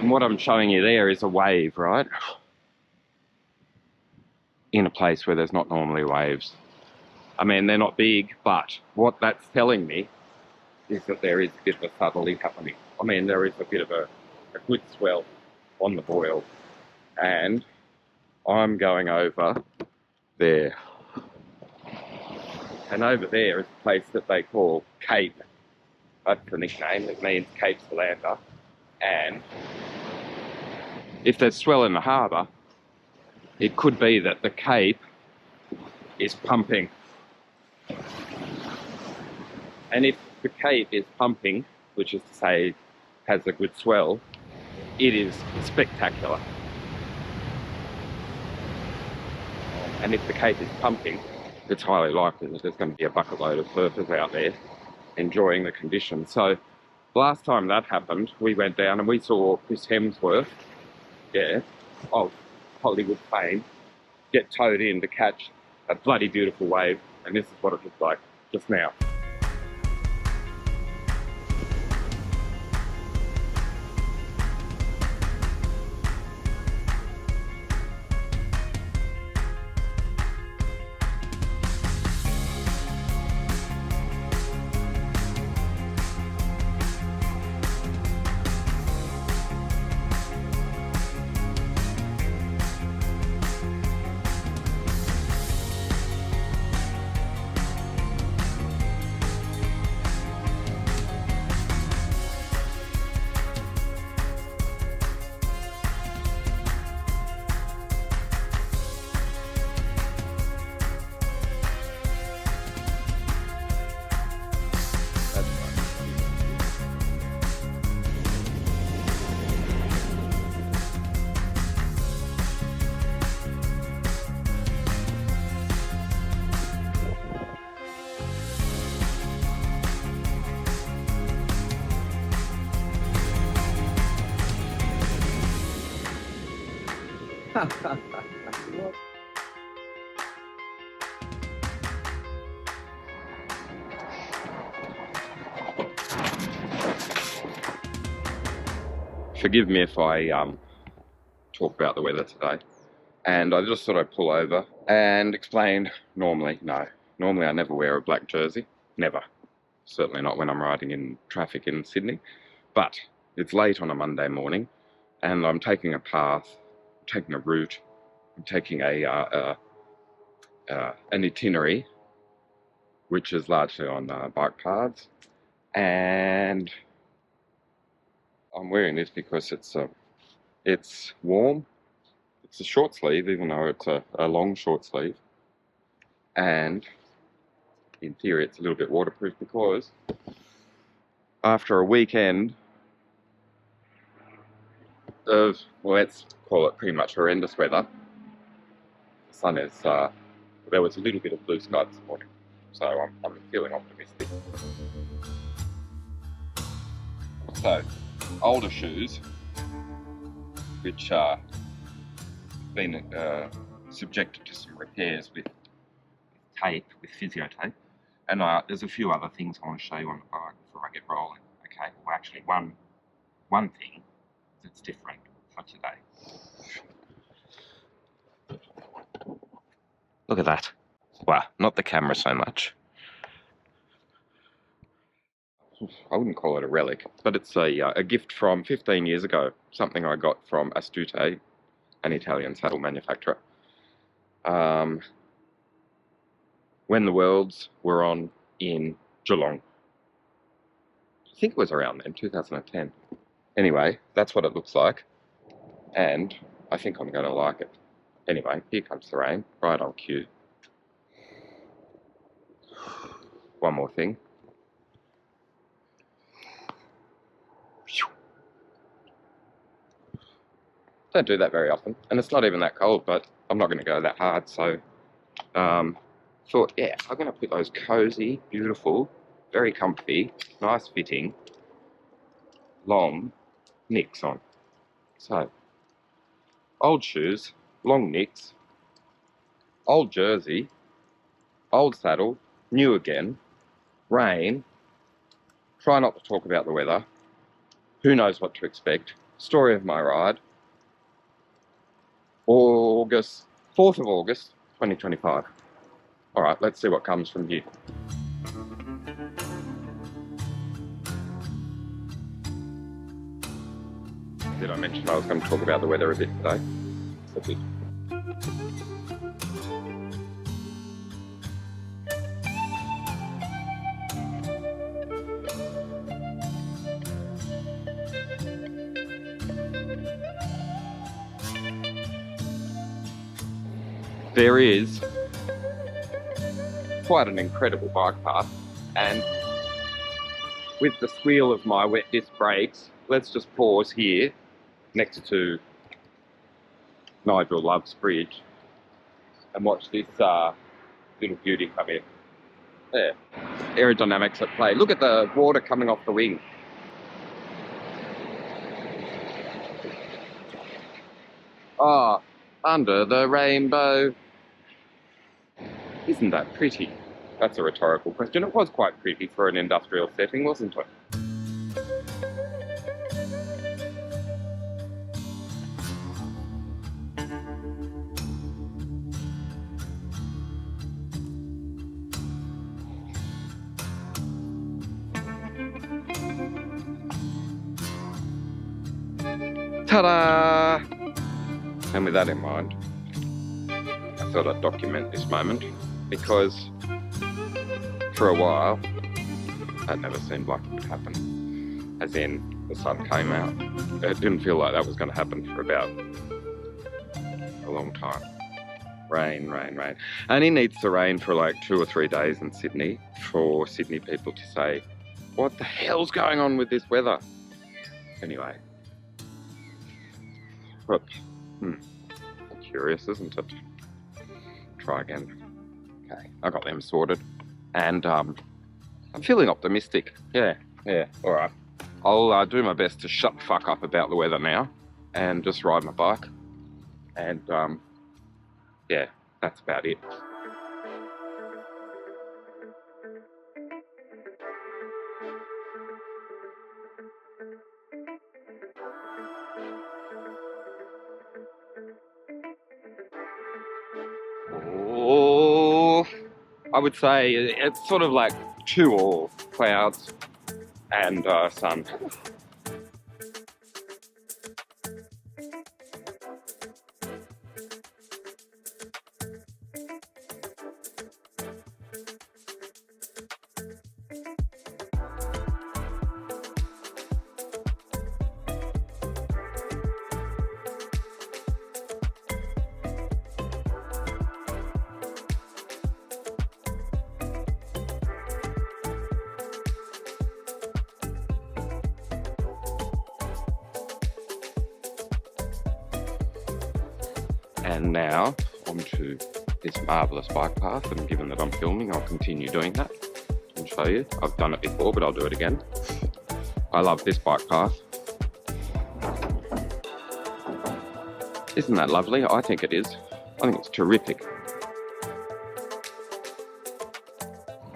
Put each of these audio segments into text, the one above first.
And what I'm showing you there is a wave, right? In a place where there's not normally waves. I mean, they're not big, but what that's telling me is that there is a bit of a southerly happening. I mean, there is a bit of a good swell on the boil. And I'm going over there. And over there is a place that they call Cape. That's the nickname. It means Cape Solander. And if there's swell in the harbour, it could be that the Cape is pumping. And if the Cape is pumping, which is to say has a good swell, it is spectacular. And if the Cape is pumping, it's highly likely that there's going to be a bucket load of surfers out there enjoying the conditions. So last time that happened, we went down and we saw Chris Hemsworth, of Hollywood fame, get towed in to catch a bloody beautiful wave. And this is what it looked like just now. Forgive me if I talk about the weather today. And I just thought I'd pull over and explain. Normally I never wear a black jersey. Never. Certainly not when I'm riding in traffic in Sydney. But it's late on a Monday morning and I'm taking a path, taking a route, I'm taking an itinerary which is largely on bike paths, and I'm wearing this because it's warm. It's a short sleeve, even though it's a long short sleeve, and in theory it's a little bit waterproof because after a weekend of, well, let's call it pretty much horrendous weather, the sun is, there was a little bit of blue sky this morning, so I'm feeling optimistic. So, older shoes, which are been subjected to some repairs with tape, with physio tape, and there's a few other things I want to show you on the bike before I get rolling. Okay, well actually one thing that's different for today. Look at that. Well, not the camera so much. I wouldn't call it a relic, but it's a gift from 15 years ago, something I got from Astute, an Italian saddle manufacturer. When the Worlds were on in Geelong. I think it was around then, 2010. Anyway, that's what it looks like, and I think I'm going to like it. Anyway, here comes the rain, right on cue. One more thing. Don't do that very often, and it's not even that cold, but I'm not going to go that hard, so thought, yeah, I'm going to put those cozy, beautiful, very comfy, nice fitting, long nicks on. So, old shoes, long nicks, old jersey, old saddle, new again, rain, try not to talk about the weather, who knows what to expect, Story of my ride. August, 4th of August, 2025. All right, let's see what comes from here. Did I mention I was going to talk about the weather a bit today? A bit. There is quite an incredible bike path, and with the squeal of my wet disc brakes, let's just pause here next to Nigel Love's Bridge and watch this little beauty come in. There, aerodynamics at play. Look at the water coming off the wing. Ah, under the rainbow. Isn't that pretty? That's a rhetorical question. It was quite pretty for an industrial setting, wasn't it? Ta-da! And with that in mind, I thought I'd document this moment because for a while that never seemed like it would happen. As in, the sun came out. It didn't feel like that was going to happen for about a long time. Rain, rain, rain. And it needs to rain for like 2 or 3 days in Sydney for Sydney people to say, what the hell's going on with this weather? Anyway. But, curious, isn't it? Try again. Okay, I got them sorted. And I'm feeling optimistic. Yeah, alright. I'll do my best to shut the fuck up about the weather now and just ride my bike. And, yeah, that's about it. Oh, I would say it's sort of like 2 all clouds and sun. And now, onto this marvellous bike path, and given that I'm filming, I'll continue doing that and show you. I've done it before, but I'll do it again. I love this bike path. Isn't that lovely? I think it is. I think it's terrific.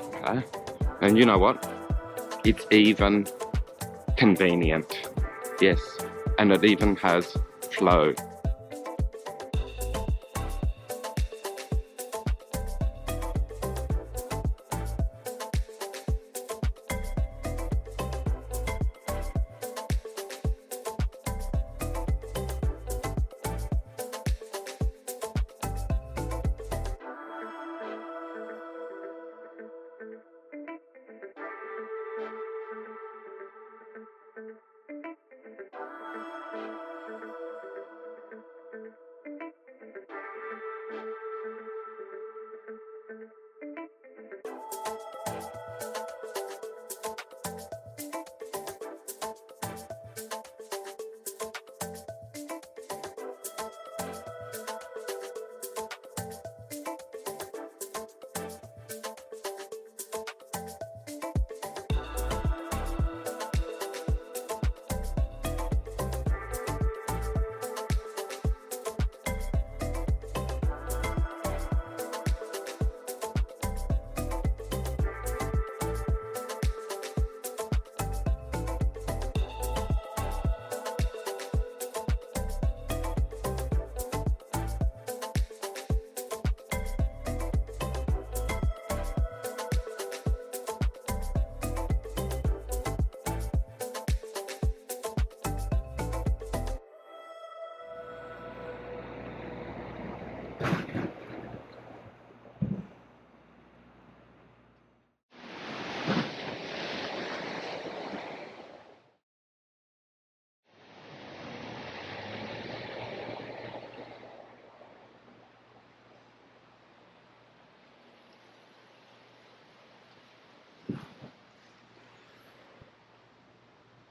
Okay. And you know what? It's even convenient. Yes. And it even has flow.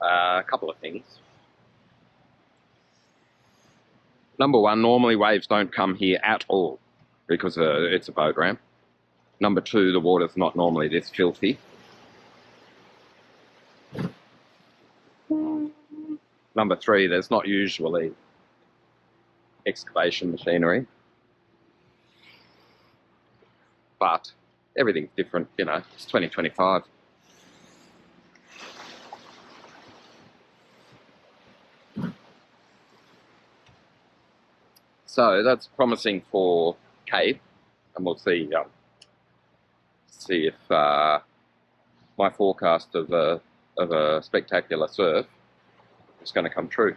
A couple of things. Number one, normally waves don't come here at all because it's a boat ramp. Number two, the water's not normally this filthy. Number three, there's not usually excavation machinery. But everything's different, you know, it's 2025. So that's promising for Cape, and we'll see if my forecast of a spectacular surf is going to come true.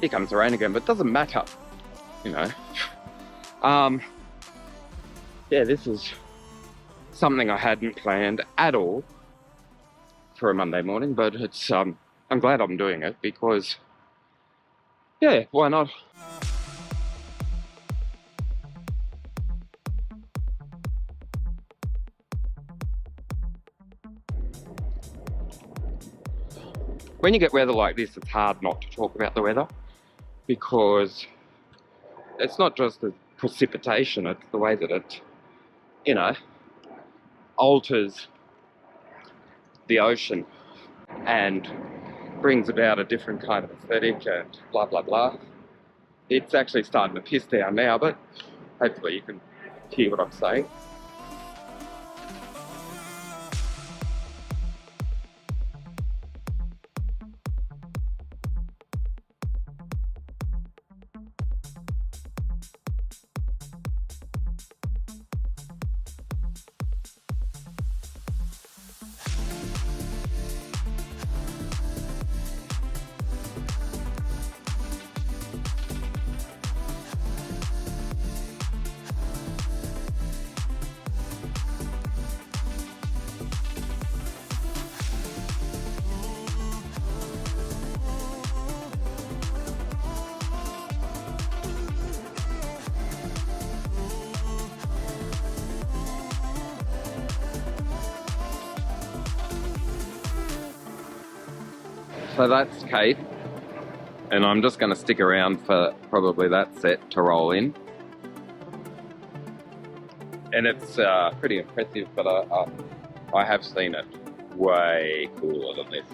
Here comes the rain again, but it doesn't matter, you know. Yeah, this is something I hadn't planned at all for a Monday morning, but it's I'm glad I'm doing it because, yeah, why not? When you get weather like this, it's hard not to talk about the weather because it's not just the precipitation, it's the way that it, you know, alters the ocean and brings about a different kind of aesthetic and blah, blah, blah. It's actually starting to piss down now, but hopefully you can hear what I'm saying. So that's Cape, and I'm just going to stick around for probably that set to roll in. And it's pretty impressive, but I have seen it way cooler than this.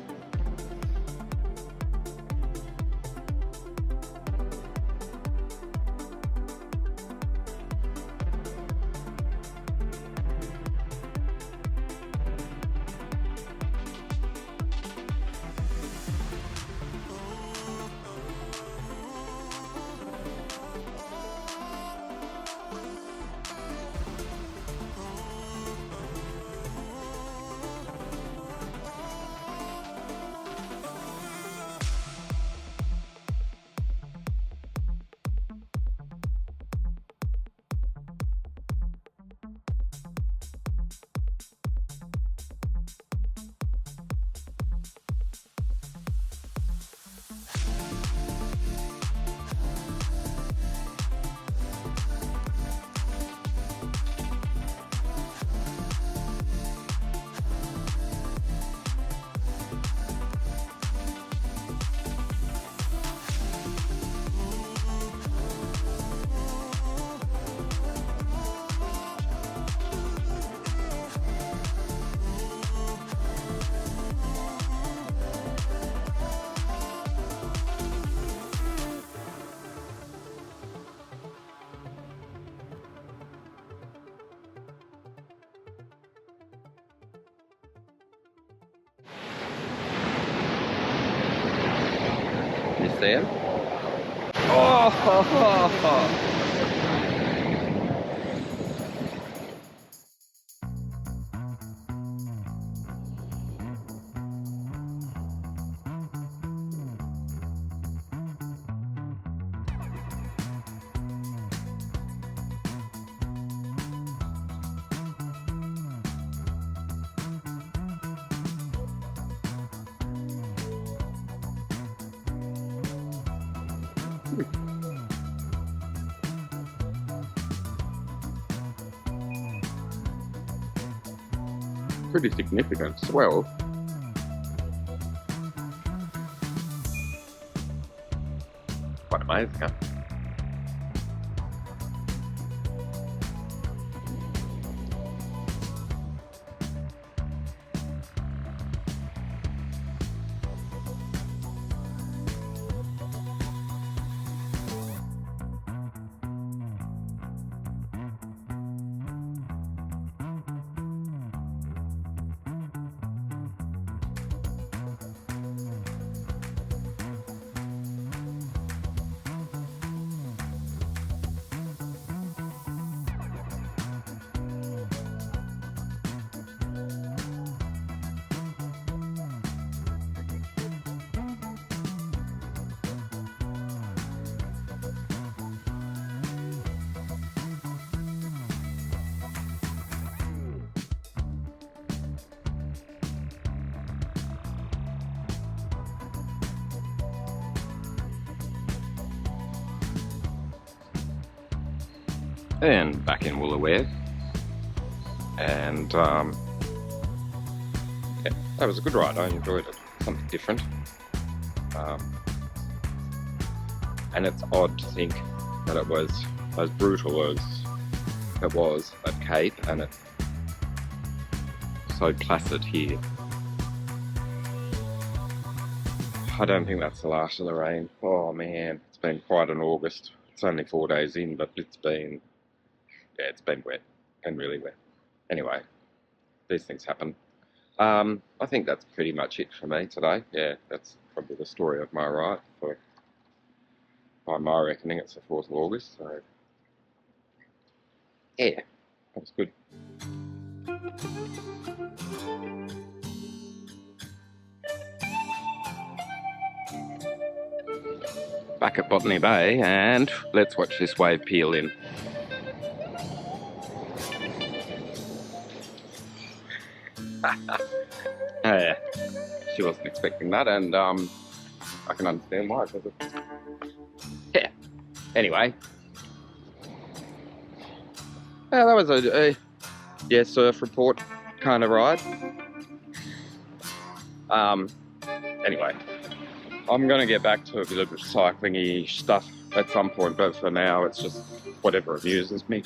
You see him? Oh, ho, ho, ho. Pretty significant swell. Quite amazing, huh? And back in Woolooware, and yeah, that was a good ride. I enjoyed it. Something different, and it's odd to think that it was as brutal as it was at Cape, and it's so placid here. I don't think that's the last of the rain. Oh man, it's been quite an August. It's only 4 days in, but it's been, yeah, it's been wet and really wet. Anyway, these things happen. I think that's pretty much it for me today. Yeah, that's probably the story of my ride. By my reckoning, it's the 4th of August, so yeah, that was good. Back at Botany Bay, and let's watch this wave peel in. Yeah, she wasn't expecting that, and I can understand why, because yeah. Anyway, that was a yeah, surf report kind of ride. Anyway, I'm gonna get back to a bit of cycling-y stuff at some point, but for now it's just whatever amuses me.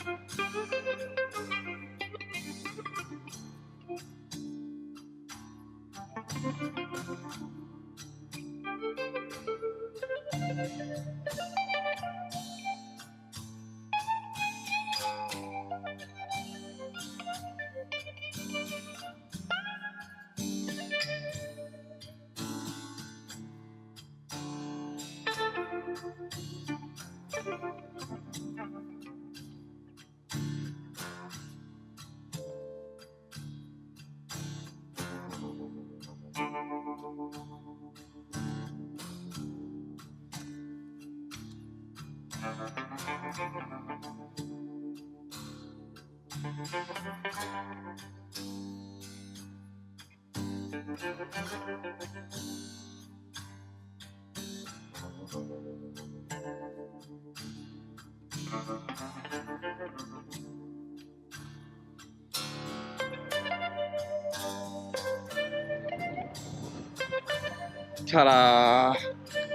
Ta-da!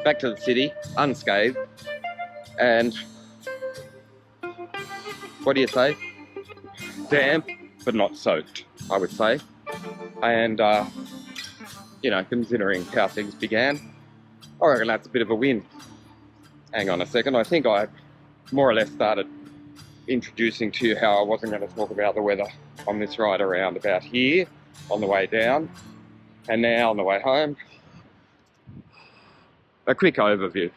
Back to the city, unscathed, and what do you say? Damp, but not soaked, I would say. And, you know, considering how things began, I reckon that's a bit of a win. Hang on a second, I think I more or less started introducing to you how I wasn't going to talk about the weather on this ride around about here, on the way down, and now on the way home. a quick overview.